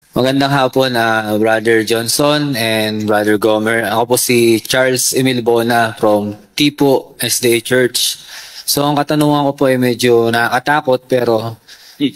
Magandang hapon, Brother Johnson and Brother Gomer. Ako po si Charles Emil Bona from Tipo SDA Church. So ang katanungan ko po ay medyo nakakatakot pero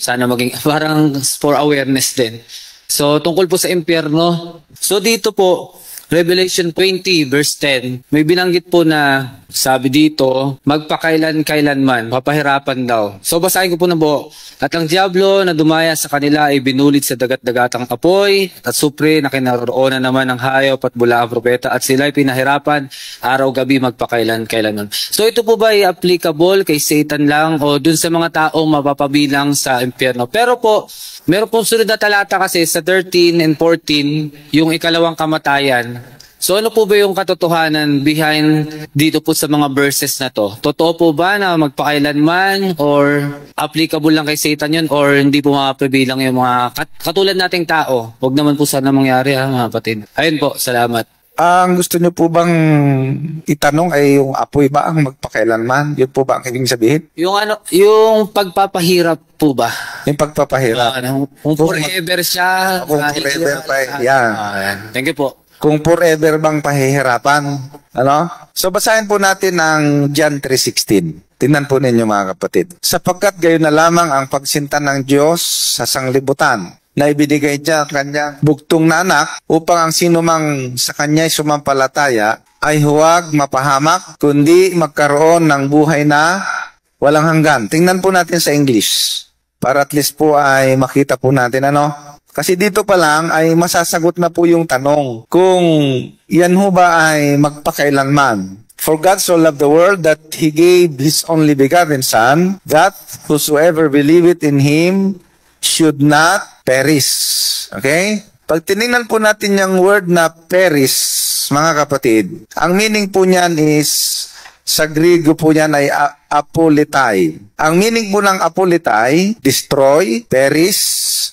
sana maging parang for awareness din. So tungkol po sa impyerno. So dito po, Revelation 20 verse 10, may binanggit po na sabi dito, magpakailan-kailanman, papahirapan daw. So basahin ko po na po. At ang diablo na dumaya sa kanila ay binulit sa dagat-dagatang apoy at supre na kinaroonan naman ng hayop at bula ang propeta at sila ay pinahirapan araw-gabi magpakailan-kailanman. So ito po ba ay applicable kay Satan lang o dun sa mga taong mapapabilang sa impyerno? Pero po, meron pong sunod na talata kasi sa 13 and 14, yung ikalawang kamatayan. So ano po ba yung katotohanan behind dito po sa mga verses na to? Totoo po ba na magpakailanman or applicable lang kay Satan yun or hindi po mapapabilang yung mga katulad nating tao? Huwag naman po sana mangyari mga kapatid. Ayun po, salamat. Ang gusto niyo po bang itanong ay yung apoy ba ang magpakailanman? Yun po ba ang ibig sabihin? Yung pagpapahirap po ba? Yung pagpapahirap. Kung forever siya. Kung forever pa, yan. Thank you po. Kung forever bang pahihirapan. Ano? So basahin po natin ang John 3:16. Tingnan po ninyo mga kapatid. Sapagkat gayon na lamang ang pagsinta ng Diyos sa sanglibutan na ibinigay niya ang kanyang bugtong na anak upang ang sinumang sa kanya'y sumampalataya ay huwag mapahamak kundi magkaroon ng buhay na walang hanggan. Tingnan po natin sa English para at least po ay makita po natin ano. Kasi dito pa lang ay masasagot na po yung tanong kung yan ho ba ay magpakailanman. For God so loved the world that He gave His only begotten Son, that whosoever believeth in Him should not perish. Okay? Pag tinignan po natin yung word na perish, mga kapatid, ang meaning po niyan is, sa Griego po niyan ay apolitai. Ang meaning po ng apolitai, destroy, perish,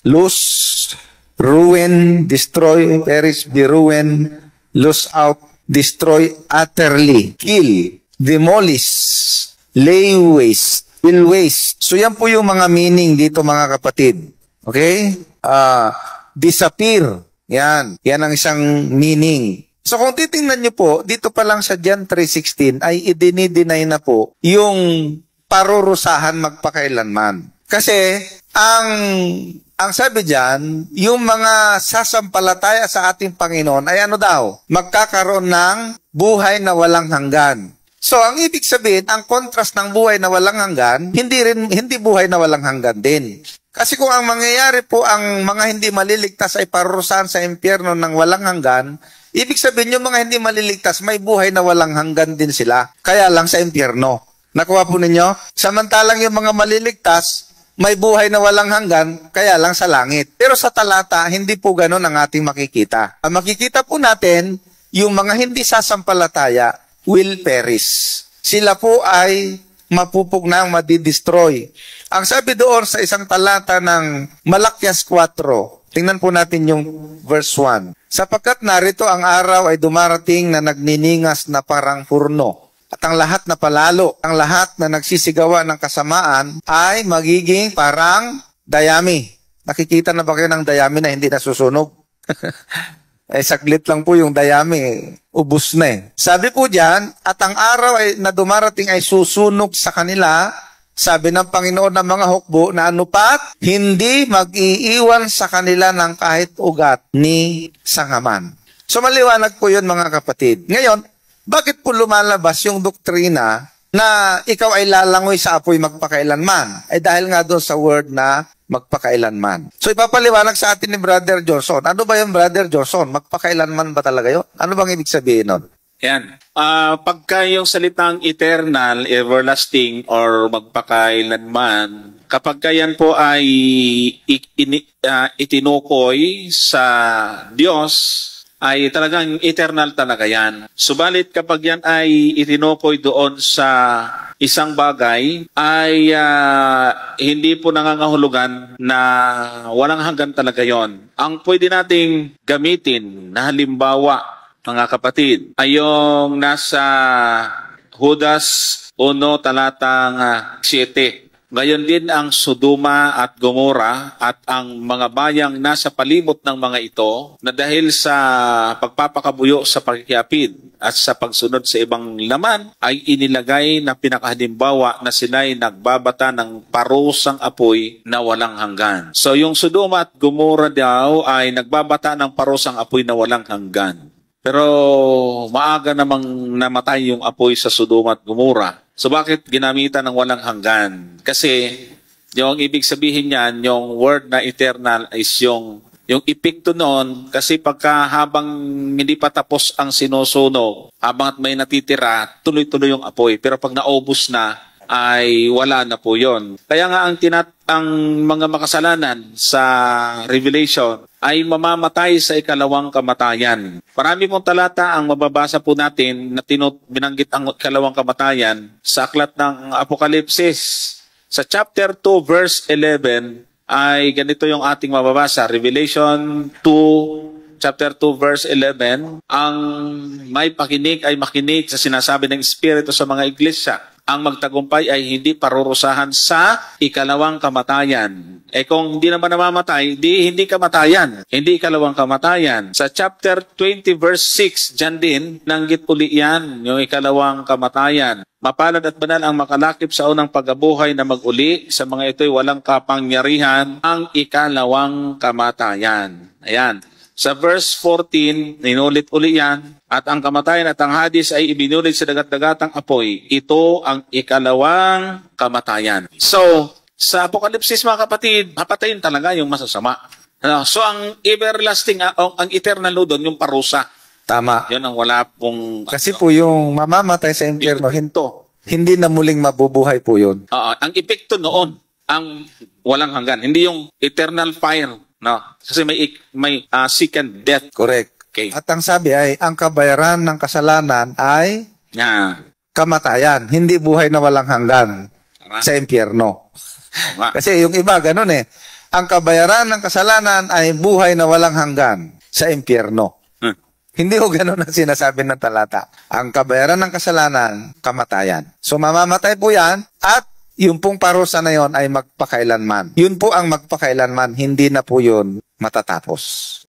lose, ruin, destroy, perish, be ruin, lose out, destroy utterly, kill, demolish, lay waste, will waste. So yan po yung mga meaning dito mga kapatid. Okay? Disappear. Yan. Yan ang isang meaning. So kung titingnan nyo po, dito pa lang sa John 3:16 ay idinideny na po yung parurusahan magpakailanman. Kasi ang sabi diyan, yung mga sasampalataya sa ating Panginoon ay ano daw? Magkakaroon ng buhay na walang hanggan. So ang ibig sabihin, ang contrast ng buhay na walang hanggan, hindi buhay na walang hanggan din. Kasi kung ang mangyayari po ang mga hindi maliligtas ay parurusahan sa impyerno ng walang hanggan, ibig sabihin yung mga hindi maliligtas may buhay na walang hanggan din sila. Kaya lang sa impyerno. Nakuha po ninyo? Samantalang yung mga maliligtas, may buhay na walang hanggan, kaya lang sa langit. Pero sa talata, hindi po ganun ang ating makikita. Ang makikita po natin, yung mga hindi sasampalataya will perish. Sila po ay mapupugnang, madidestroy. Ang sabi doon sa isang talata ng Malakyas 4, tingnan po natin yung verse 1. Sapagkat narito ang araw ay dumarating na nagniningas na parang furno. At ang lahat na palalo, ang lahat na nagsisigawa ng kasamaan ay magiging parang dayami. Nakikita na ba kayo ng dayami na hindi nasusunog? Saglit lang po yung dayami, ubos na eh. Sabi po diyan, at ang araw ay, na dumarating ay susunog sa kanila, sabi ng Panginoon ng mga hukbo na anupat, hindi mag-iiwan sa kanila ng kahit ugat ni sangaman. So maliwanag po yun mga kapatid. Ngayon, bakit po lumalabas yung doktrina na ikaw ay lalangoy sa apoy magpakailanman? Ay dahil nga doon sa word na magpakailanman. So ipapaliwanag sa atin ni Brother Johnson. Ano ba yung Brother Johnson? Magpakailanman ba talaga yun? Ano bang ibig sabihin nun? Yan. Pagka yung salitang eternal, everlasting, or magpakailanman, kapag yan po ay itinukoy sa Diyos, ay talagang eternal talaga yan. Subalit kapag yan ay itinukoy doon sa isang bagay, ay hindi po nangangahulugan na walang hanggan talaga yon. Ang pwede nating gamitin na halimbawa, mga kapatid, ay yung nasa Judas 1 talatang 7. Gayon din ang Sodoma at Gomora at ang mga bayang nasa palimot ng mga ito na dahil sa pagpapakabuyo sa pagkikapid at sa pagsunod sa ibang laman ay inilagay na pinakahalimbawa na sila'y nagbabata ng parusang apoy na walang hanggan. So yung Sodoma at Gomora daw ay nagbabata ng parusang apoy na walang hanggan. Pero maaga namang namatay yung apoy sa Sodoma at Gomora. So bakit ginamitan ng walang hanggan? Kasi yung ibig sabihin niyan, yung word na eternal is yung epekto noon, kasi pagka habang hindi pa tapos ang sinusunog, habang at may natitira, tuloy-tuloy yung apoy. Pero pag naubos na, ay wala na po yon. Kaya nga ang mga makasalanan sa Revelation ay mamamatay sa ikalawang kamatayan. Marami pong talata ang mababasa po natin na binanggit ang ikalawang kamatayan sa aklat ng Apokalipsis. Sa chapter 2 verse 11 ay ganito yung ating mababasa. Revelation 2 chapter 2 verse 11, ang may pakinig ay makinig sa sinasabi ng Espiritu sa mga iglesia. Ang magtagumpay ay hindi parurusahan sa ikalawang kamatayan. Kung hindi naman namamatay, hindi kamatayan. Hindi ikalawang kamatayan. Sa chapter 20 verse 6, dyan din, nanggit uli yan, yung ikalawang kamatayan. Mapalad at banal ang makalakip sa unang pagkabuhay na mag-uli. Sa mga ito'y walang kapangyarihan ang ikalawang kamatayan. Ayan. Sa verse 14, ninulit uli yan, at ang kamatayan at ang hadis ay ibinulit sa dagat-dagatang apoy. Ito ang ikalawang kamatayan. So, sa Apokalipsis mga kapatid, papatayin talaga yung masasama. So, ang everlasting, ang eternal doon, yung parusa. Tama. Yun ang wala pong... Kasi po yung mamamatay sa impyerno, hindi na muling mabubuhay po yun. Ang epekto noon, ang walang hanggan. Hindi yung eternal fire. No, kasi may second death. Correct. Okay. At ang sabi ay, ang kabayaran ng kasalanan ay kamatayan, hindi buhay na walang hanggan sa impyerno. Kasi yung iba, ganun eh. Ang kabayaran ng kasalanan ay buhay na walang hanggan sa impyerno. Hindi ko ganun ang sinasabi ng talata. Ang kabayaran ng kasalanan, kamatayan. So mamamatay po yan at yung pong parusa na yon ay magpakailanman. Yun po ang magpakailanman, hindi na po yun matatapos.